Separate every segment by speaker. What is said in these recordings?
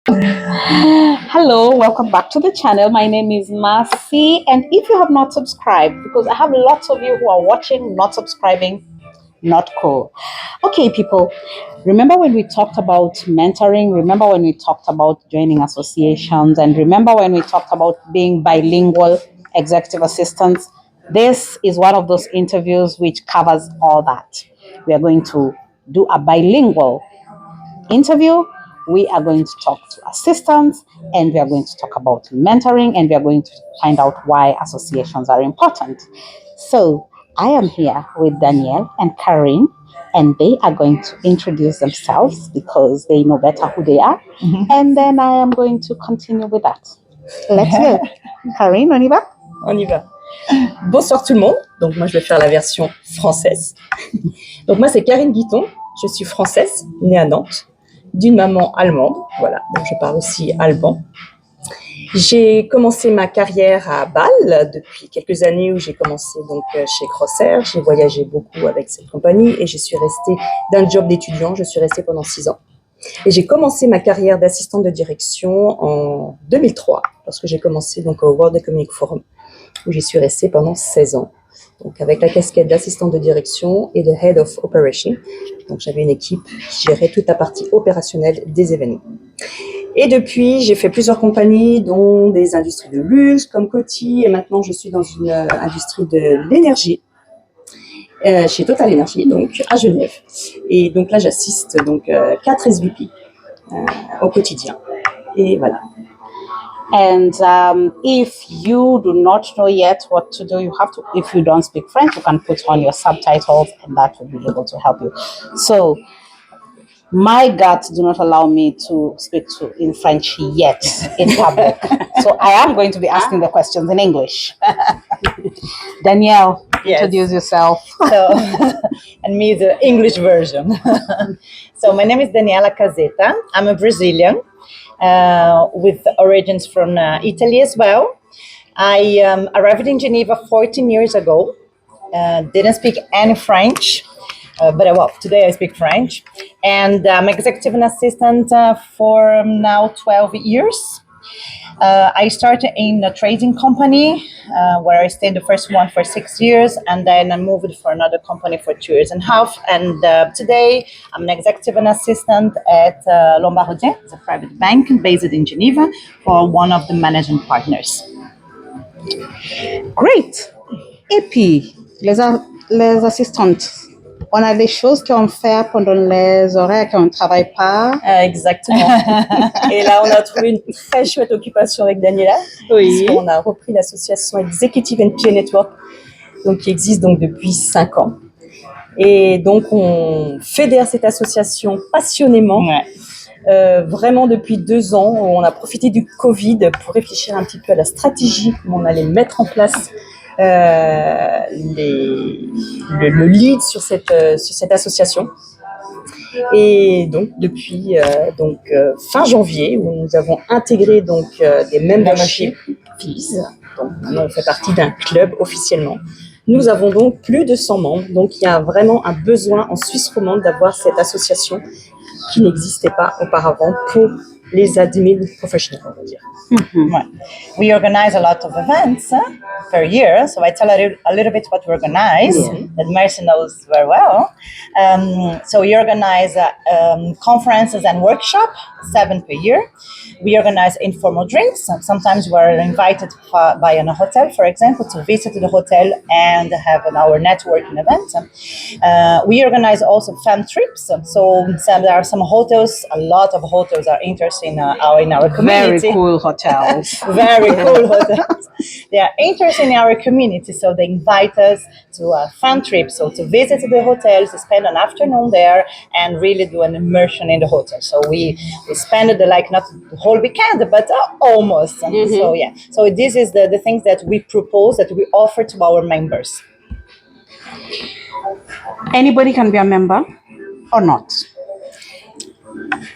Speaker 1: Hello, welcome back to the channel. My name is Marcy, and if you have not subscribed, because I have lots of you who are watching, not subscribing, not cool. Okay, people, remember when we talked about mentoring? Remember when we talked about joining associations? And remember when we talked about being bilingual executive assistants? This is one of those interviews which covers all that. We are going to do a bilingual interview. We are going to talk to assistants, and we are going to talk about mentoring, and we are going to find out why associations are important. So I am here with Danielle and Karin, and they are going to introduce themselves because they know better who they are. And then I am going to continue with that. Let's go. Karin, on y va?
Speaker 2: On y va. Bonsoir tout le monde. Donc moi je vais faire la version française. Donc moi c'est Karine Guiton. Je suis française, née à Nantes, d'une maman allemande. Voilà, donc je parle aussi allemand. J'ai commencé ma carrière à Bâle depuis quelques années où j'ai commencé donc chez Crossair. J'ai voyagé beaucoup avec cette compagnie et je suis restée d'un job d'étudiant. Je suis restée pendant 6 ans. Et j'ai commencé ma carrière d'assistante de direction en 2003 lorsque j'ai commencé donc au World Economic Forum où j'y suis restée pendant 16 ans. Donc avec la casquette d'assistante de direction et de Head of Operation. Donc j'avais une équipe qui gérait toute la partie opérationnelle des événements. Et depuis, j'ai fait plusieurs compagnies, dont des industries de luxe comme Coty, et maintenant je suis dans une industrie de l'énergie, chez Total Energy, donc à Genève. Et donc là, j'assiste donc 4 SVP au quotidien. Et voilà.
Speaker 1: And if you do not know yet what to do, you have to, if you don't speak French, you can put on your subtitles and that will be able to help you. So, my guts do not allow me to speak in French yet in public. So, I am going to be asking the questions in English. Danielle,
Speaker 2: Yes.
Speaker 1: introduce yourself.
Speaker 2: So, and me, the English version. So, my name is Daniela Caseta. I'm a Brazilian with origins from Italy as well. I arrived in Geneva 14 years ago. Didn't speak any French, but well, today I speak French. And I'm executive and assistant for now 12 years. I started in a trading company where I stayed the first one for 6 years, and then I moved for another company for 2.5 years. And today I'm an executive and assistant at Lombardien, it's a private bank based in Geneva, for one of the managing partners.
Speaker 1: Great. Et puis, les assistantes, on a des choses qu'on fait pendant les horaires qu'on ne travaille pas.
Speaker 2: Exactement. Et là, on a trouvé une très chouette occupation avec Daniela.
Speaker 1: Oui.
Speaker 2: On a repris l'association Executive and Peer Network, donc, qui existe donc depuis 5 ans. Et donc, on fédère cette association passionnément. Ouais. Vraiment depuis 2 ans, on a profité du Covid pour réfléchir un petit peu à la stratégie, comment on allait mettre en place le lead sur cette association. Et donc depuis fin janvier, où nous avons intégré donc des membership fees, donc maintenant on fait partie d'un club officiellement. Nous avons donc plus de 100 membres, donc il y a vraiment un besoin en Suisse romande d'avoir cette association qui n'existait pas auparavant pour les admin professionnels, on va dire.
Speaker 1: Mm-hmm.
Speaker 2: Ouais. We organize a lot of events per year, so I tell a little bit what we organize, that Mercy knows very well. So we organize conferences and workshops, 7 per year. We organize informal drinks. Sometimes we're invited by a hotel, for example, to visit the hotel and have our networking event. We organize also fan trips. So there are some hotels, a lot of hotels are interested in our community.
Speaker 1: Very cool hotels.
Speaker 2: Very cool hotels. They are interested in our community, so they invite us to a fan trip, so to visit the hotels, to spend an afternoon there and really do an immersion in the hotel. So we spend not the whole weekend, but almost. Mm-hmm. So yeah, so this is the things that we propose, that we offer to our members.
Speaker 1: Anybody can be a member or not?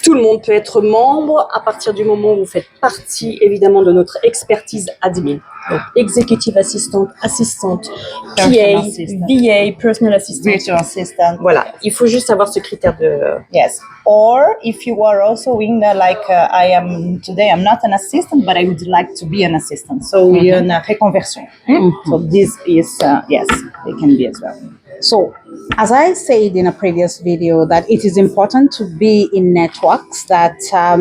Speaker 2: Tout le monde peut être membre à partir du moment où vous faites partie évidemment de notre expertise admin. Donc executive assistant, assistante, PA,
Speaker 1: Personal assistant.
Speaker 2: VA, personal assistant.
Speaker 1: Virtual assistant.
Speaker 2: Voilà, il faut juste avoir ce critère de...
Speaker 1: Yes. Or if you are also in the, like I am today, I'm not an assistant, but I would like to be an assistant. So we are in a reconversion. So this is yes, it can be as well. So, as I said in a previous video, that it is important to be in networks that are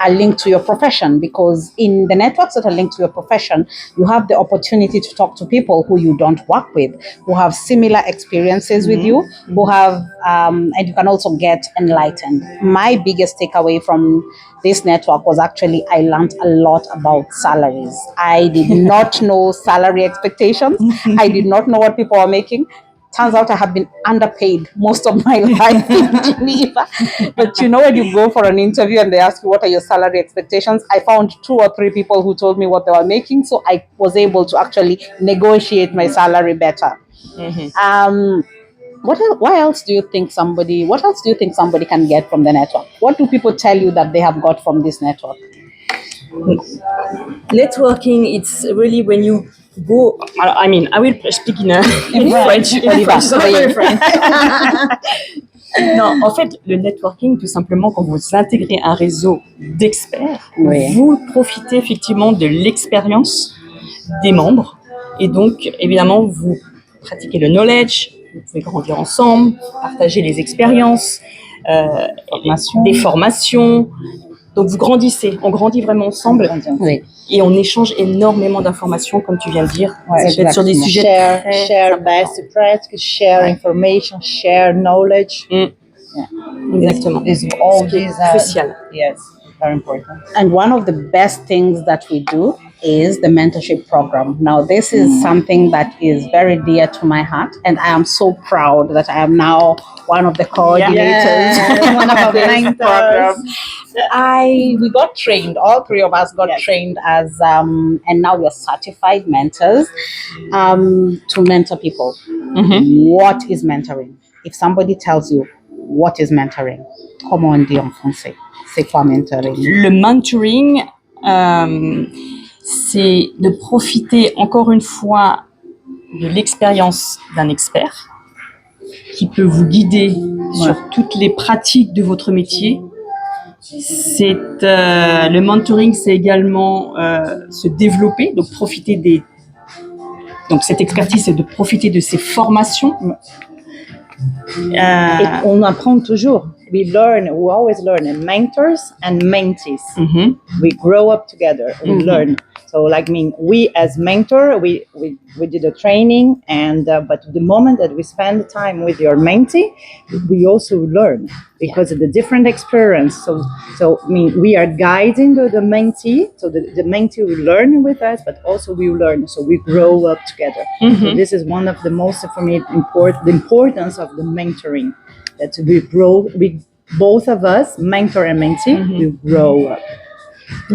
Speaker 1: linked to your profession, because in the networks that are linked to your profession, you have the opportunity to talk to people who you don't work with, who have similar experiences with you, who have, and you can also get enlightened. My biggest takeaway from this network was actually I learned a lot about salaries. I did not know salary expectations. I did not know what people are making. Turns out I have been underpaid most of my life in Geneva. But you know, when you go for an interview and they ask you what are your salary expectations, I found 2 or 3 people who told me what they were making. So I was able to actually negotiate my salary better. What else do you think somebody can get from the network? What do people tell you that they have got from this network?
Speaker 2: Networking, it's really when you go... I mean, I will speak in French. Non, en fait, le networking, tout simplement, quand vous intégrez un réseau d'experts, vous profitez effectivement de l'expérience des membres. Et donc, évidemment, vous pratiquez le knowledge, vous pouvez grandir ensemble, partager les expériences, des formations. Donc, vous grandissez, on grandit vraiment ensemble. Et on échange énormément d'informations, comme tu viens de dire. Ça peut être sur des sujets
Speaker 1: share best practices, share information, share knowledge.
Speaker 2: Exactement.
Speaker 1: All these are
Speaker 2: crucial.
Speaker 1: Yes, very important. And one of the best things that we do is the mentorship program. Now, this is something that is very dear to my heart, and I am so proud that I am now one of the coordinators, one of our mentors. We got trained, all 3 of us got trained as, and now we're certified mentors to mentor people. What is mentoring? If somebody tells you, what is mentoring? Comment on dit en français? C'est quoi mentoring?
Speaker 2: Le mentoring, c'est de profiter encore une fois de l'expérience d'un expert qui peut vous guider sur toutes les pratiques de votre métier. Le mentoring, c'est également se développer, donc profiter donc cette expertise, c'est de profiter de ces formations.
Speaker 1: Et on apprend toujours. We always learn, and mentors and mentees. We grow up together, we learn. So we as mentor, we did a training, and but the moment that we spend time with your mentee, we also learn because of the different experience. So we are guiding the mentee, so the mentee will learn with us, but also we learn, so we grow up together. So this is one of the most, for me, the importance of the mentoring, that we grow, both of us, mentor and mentee, we grow up.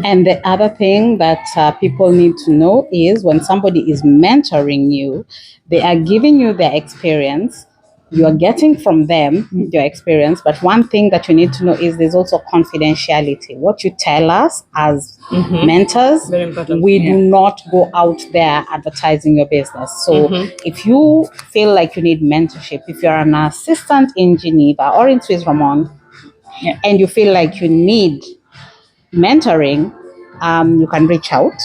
Speaker 1: And the other thing that people need to know is when somebody is mentoring you, they are giving you their experience. You are getting from them your experience. But one thing that you need to know is there's also confidentiality. What you tell us as mentors, we do not go out there advertising your business. So if you feel like you need mentorship, if you're an assistant in Geneva or in Swiss Romand, and you feel like you need mentoring, you can reach out.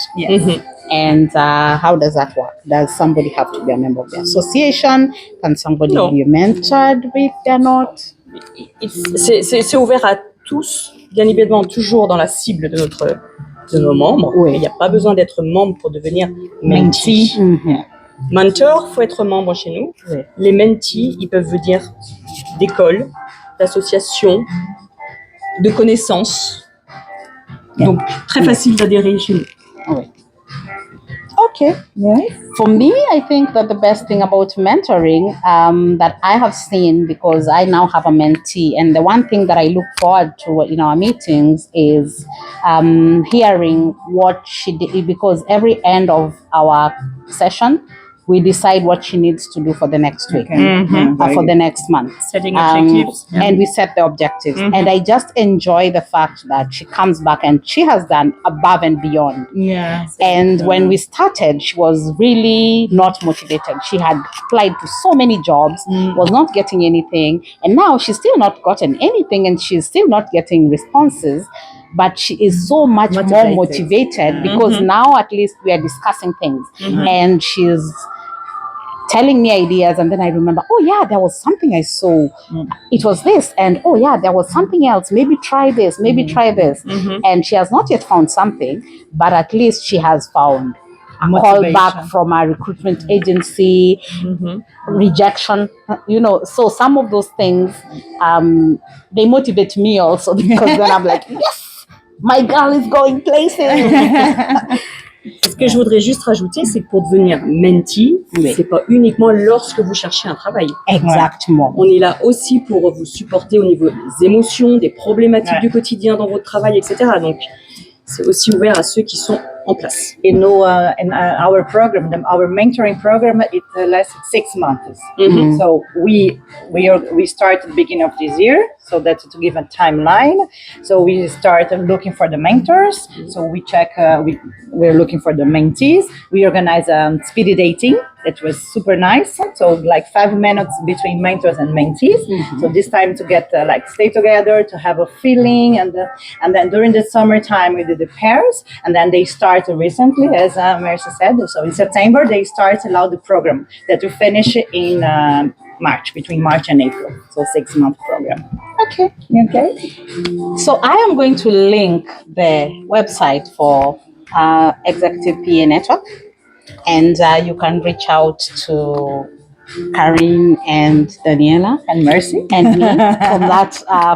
Speaker 1: And how does that work? Does somebody have to be a member of the association? Can somebody be mentored if they're not?
Speaker 2: C'est ouvert à tous, bien évidemment toujours dans la cible de nos membres. Il n'y a pas besoin d'être membre pour devenir mentee. Mentor, il faut être membre chez nous. Les mentees, ils peuvent venir d'écoles, d'associations, de connaissances. Donc, très facile d'adhérer chez nous.
Speaker 1: Okay. For me, I think that the best thing about mentoring that I have seen, because I now have a mentee, and the one thing that I look forward to in our meetings is hearing what she did, because every end of our session, we decide what she needs to do for the next week, for the next month.
Speaker 2: Setting objectives.
Speaker 1: And we set the objectives. And I just enjoy the fact that she comes back and she has done above and beyond. And when we started, she was really not motivated. She had applied to so many jobs, was not getting anything. And now she's still not gotten anything and she's still not getting responses. But she is so much more motivated because now at least we are discussing things. And she's telling me ideas, and then I remember, oh yeah, there was something I saw. It was this, and oh yeah, there was something else. Maybe try this, maybe try this. And she has not yet found something, but at least she has found a call back from a recruitment agency, rejection, so some of those things, they motivate me also because then I'm like, yes, my girl is going places.
Speaker 2: Ce que je voudrais juste rajouter, c'est que pour devenir mentee, c'est pas uniquement lorsque vous cherchez un travail.
Speaker 1: Exactement.
Speaker 2: On est là aussi pour vous supporter au niveau des émotions, des problématiques du quotidien dans votre travail, etc. Donc, c'est aussi ouvert à ceux qui sont en place.
Speaker 3: In our program, our mentoring program, it lasts 6 months. So we start at the beginning of this year, so that's to give a timeline. So we start looking for the mentors. So we check. We're looking for the mentees. We organize speed dating. That was super nice. So like 5 minutes between mentors and mentees. So this time to get stay together, to have a feeling, and then during the summertime we did the pairs, and then they start recently, as Mercy said. So in September they start the program that will finish in March, between March and April. So 6-month program.
Speaker 1: Okay. So I am going to link the website for Executive PA Network, and you can reach out to Karen and Daniela
Speaker 3: And Mercy
Speaker 1: and me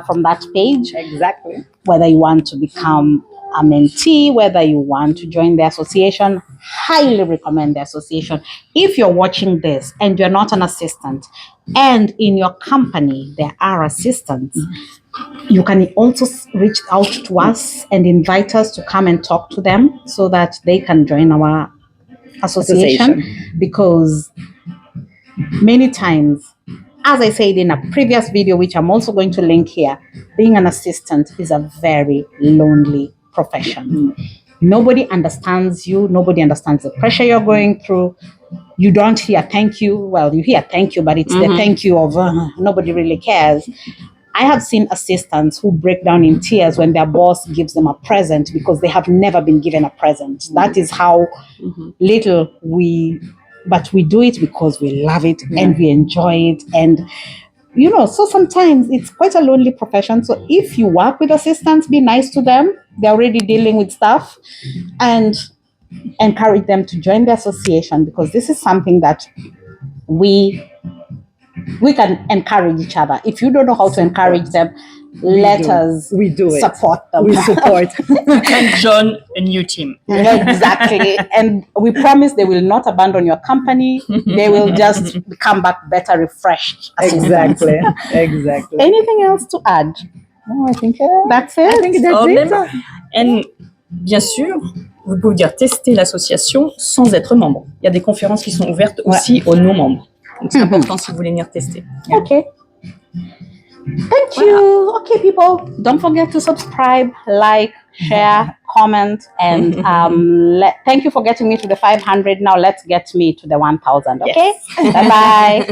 Speaker 1: from that page.
Speaker 3: Exactly.
Speaker 1: Whether you want to become a mentee, whether you want to join the association, highly recommend the association. If you're watching this and you're not an assistant, and in your company there are assistants, you can also reach out to us and invite us to come and talk to them so that they can join our association. Because many times, as I said in a previous video, which I'm also going to link here, being an assistant is a very lonely profession. Nobody understands you. Nobody understands the pressure you're going through. You don't hear thank you. Well, you hear thank you, but it's the thank you of nobody really cares. I have seen assistants who break down in tears when their boss gives them a present because they have never been given a present. That is how little but we do it because we love it and we enjoy it. And, so sometimes it's quite a lonely profession. So if you work with assistants, be nice to them. They're already dealing with stuff, and encourage them to join the association, because this is something that we can encourage each other. If you don't know how to encourage them, let us support them.
Speaker 3: We support.
Speaker 2: And join a new team.
Speaker 1: Exactly. And we promise they will not abandon your company. They will just come back better, refreshed.
Speaker 3: Exactly.
Speaker 1: Anything else to add?
Speaker 3: No, I think
Speaker 1: that's it.
Speaker 3: I think that's it.
Speaker 2: And bien sûr, vous pouvez dire tester l'association sans être membre. Il y a des conférences qui sont ouvertes aussi aux non-membres. Donc c'est important si vous voulez venir tester.
Speaker 1: Okay. Thank you. Okay, people, don't forget to subscribe, like, share, comment, and thank you for getting me to the 500. Now let's get me to the 1,000. Okay. Bye bye.